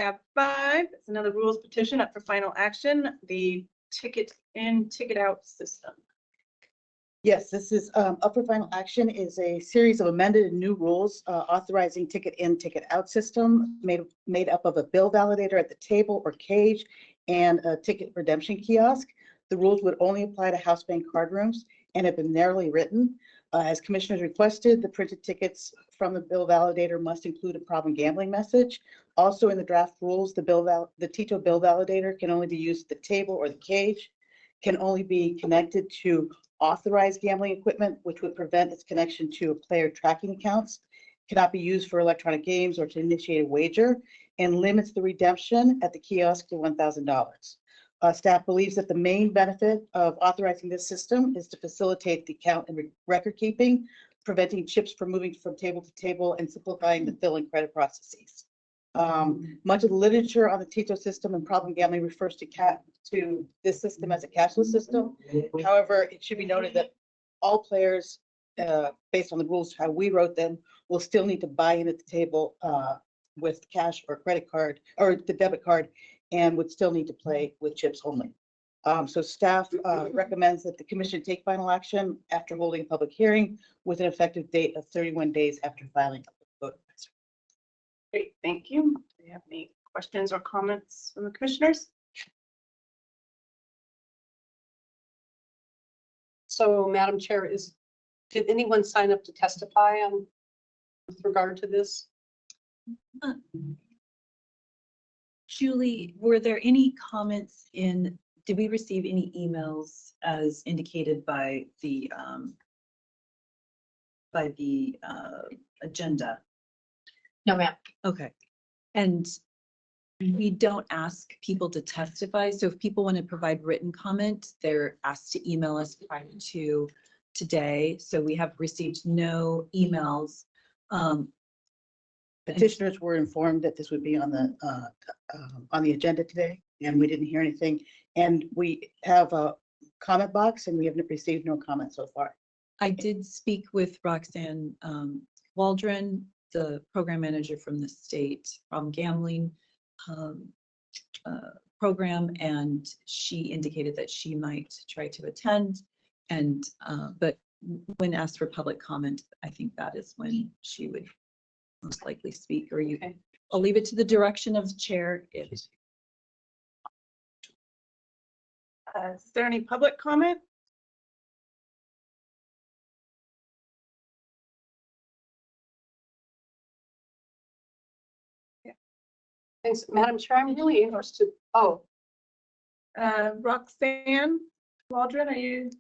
tab 5. It's another rules petition up for final action, the ticket in, ticket out system. Yes, this is up for final action is a series of amended and new rules authorizing ticket in, ticket out system made up of a bill validator at the table or cage and a ticket redemption kiosk. The rules would only apply to house bank card rooms and have been narrowly written. As commissioners requested, the printed tickets from the bill validator must include a problem gambling message. Also in the draft rules, the TITO bill validator can only be used at the table or the cage, can only be connected to authorized gambling equipment, which would prevent its connection to player tracking accounts, cannot be used for electronic games or to initiate a wager, and limits the redemption at the kiosk to $1,000. Staff believes that the main benefit of authorizing this system is to facilitate the count and record keeping, preventing chips from moving from table to table, and simplifying the fill and credit processes. Much of the literature on the TITO system and problem gambling refers to this system as a cashless system. However, it should be noted that all players, based on the rules, how we wrote them, will still need to buy in at the table with cash or credit card or the debit card, and would still need to play with chips only. So staff recommends that the commission take final action after holding a public hearing with an effective date of 31 days after filing of the vote. Great, thank you. Do you have any questions or comments from the commissioners? So, Madam Chair, did anyone sign up to testify on with regard to this? Julie, were there any comments did we receive any emails as indicated by the agenda? No, ma'am. Okay. And we don't ask people to testify. So if people want to provide written comment, they're asked to email us prior to today. So we have received no emails. Petitioners were informed that this would be on the agenda today, and we didn't hear anything. And we have a comment box, and we have received no comment so far. I did speak with Roxanne Waldron, the program manager from the state problem gambling program, and she indicated that she might try to attend. And but when asked for public comment, I think that is when she would most likely speak. Or you, okay. I'll leave it to the direction of the chair. Is there any public comment? Thanks, Madam Chair. I'm really interested. Oh, Roxanne Waldron, are you?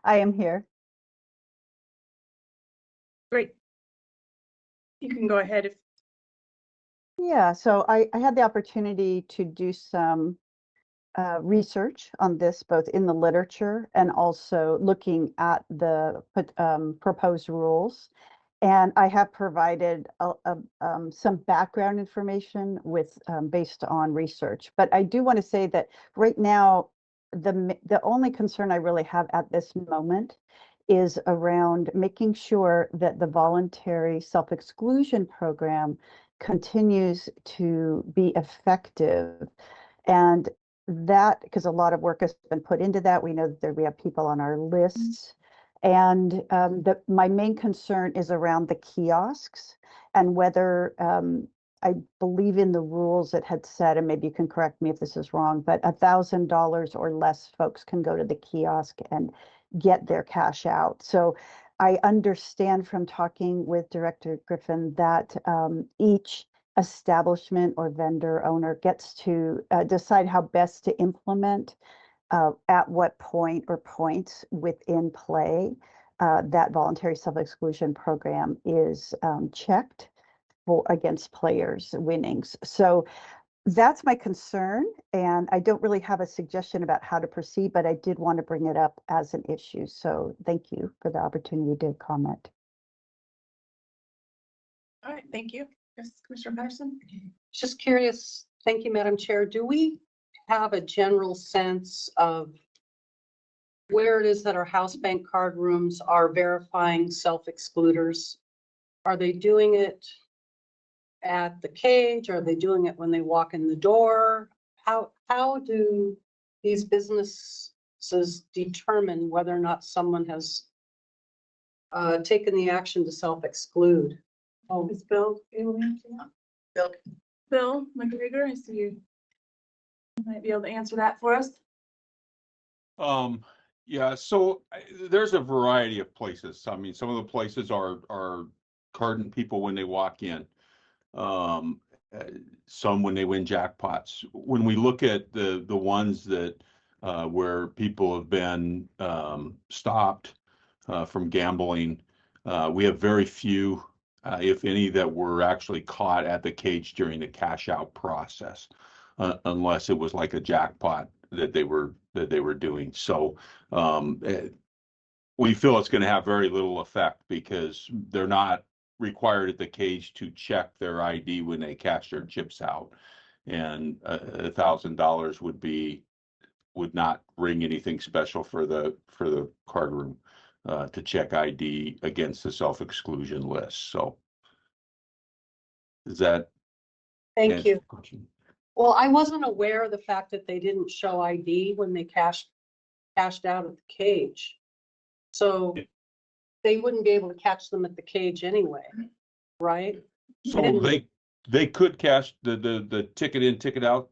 I am here. Great. You can go ahead if. Yeah, so I had the opportunity to do some research on this, both in the literature and also looking at the proposed rules. And I have provided some background information with based on research. But I do want to say that right now, the only concern I really have at this moment is around making sure that the voluntary self-exclusion program continues to be effective. And that, because a lot of work has been put into that, we know that we have people on our lists. And my main concern is around the kiosks and whether I believe in the rules that had said, and maybe you can correct me if this is wrong, but $1,000 or less folks can go to the kiosk and get their cash out. So I understand from talking with Director Griffin that each establishment or vendor owner gets to decide how best to implement at what point or points within play that voluntary self-exclusion program is checked against players' winnings. So that's my concern, and I don't really have a suggestion about how to proceed, but I did want to bring it up as an issue. So thank you for the opportunity to comment. All right, thank you. Yes, Commissioner Patterson. just curious. Thank you, Madam Chair. Do we have a general sense of where it is that our house bank card rooms are verifying self-excluders? Are they doing it at the cage? Are they doing it when they walk in the door? How do these businesses determine whether or not someone has taken the action to self-exclude? Oh, is Bill able to answer that? Bill McGregor, I see you. Might be able to answer that for us. Yeah, so there's a variety of places. I mean, some of the places are carding people when they walk in. Some when they win jackpots. When we look at the ones that where people have been stopped from gambling, we have very few, if any, that were actually caught at the cage during the cash out process, unless it was like a jackpot that they were doing. So we feel it's going to have very little effect because they're not required at the cage to check their ID when they cash their chips out, and $1,000 would not bring anything special for the card room to check ID against the self-exclusion list. So is that? Thank answer you. the question? Well, I wasn't aware of the fact that they didn't show ID when they cashed out at the cage. So Yeah. they wouldn't be able to catch them at the cage anyway, right? So didn't- they could cash the ticket in, ticket out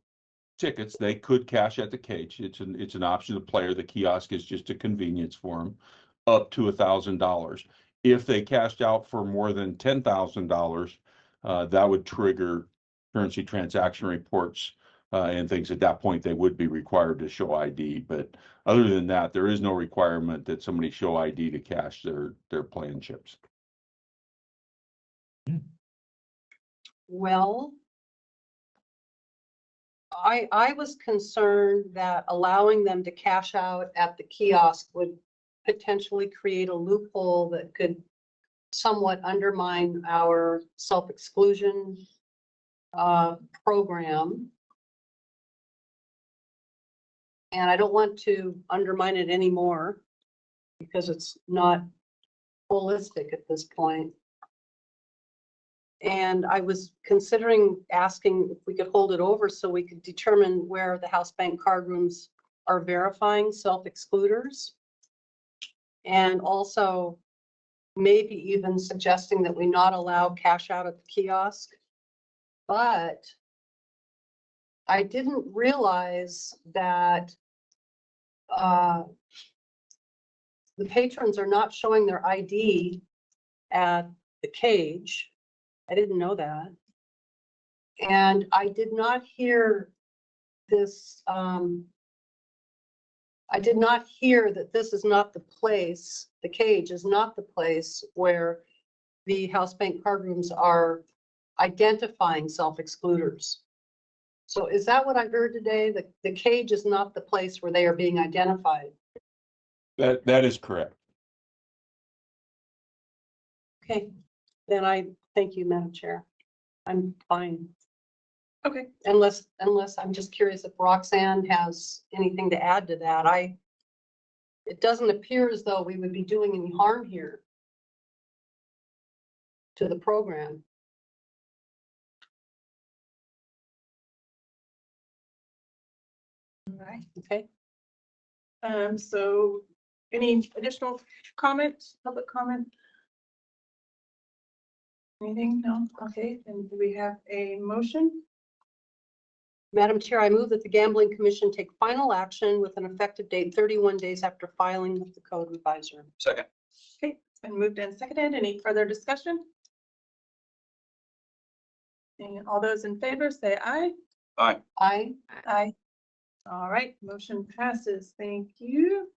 tickets. They could cash at the cage. It's an option to the player. The kiosk is just a convenience for them, up to $1,000. If they cashed out for more than $10,000, that would trigger currency transaction reports and things. At that point, they would be required to show ID. But other than that, there is no requirement that somebody show ID to cash their playing chips. Well, I was concerned that allowing them to cash out at the kiosk would potentially create a loophole that could somewhat undermine our self-exclusion program. And I don't want to undermine it anymore because it's not holistic at this point. And I was considering asking if we could hold it over so we could determine where the house bank card rooms are verifying self-excluders. And also maybe even suggesting that we not allow cash out at the kiosk. But I didn't realize that the patrons are not showing their ID at the cage. I didn't know that. And I did not hear this, I did not hear that this is not the place, the cage is not the place where the house bank card rooms are identifying self-excluders. So is that what I heard today? That the cage is not the place where they are being identified? That is correct. Okay, then I thank you, Madam Chair. I'm fine. Okay. Unless I'm just curious if Roxanne has anything to add to that. It doesn't appear as though we would be doing any harm here to the program. All right. Okay, So any additional comments, public comment? Anything? No? Okay, then do we have a motion? Madam Chair, I move that the Gambling Commission take final action with an effective date 31 days after filing with the code revisor. Second. Okay, it's been moved and seconded. Any further discussion? And all those in favor say aye. Aye. Aye. Aye. All right, motion passes. Thank you.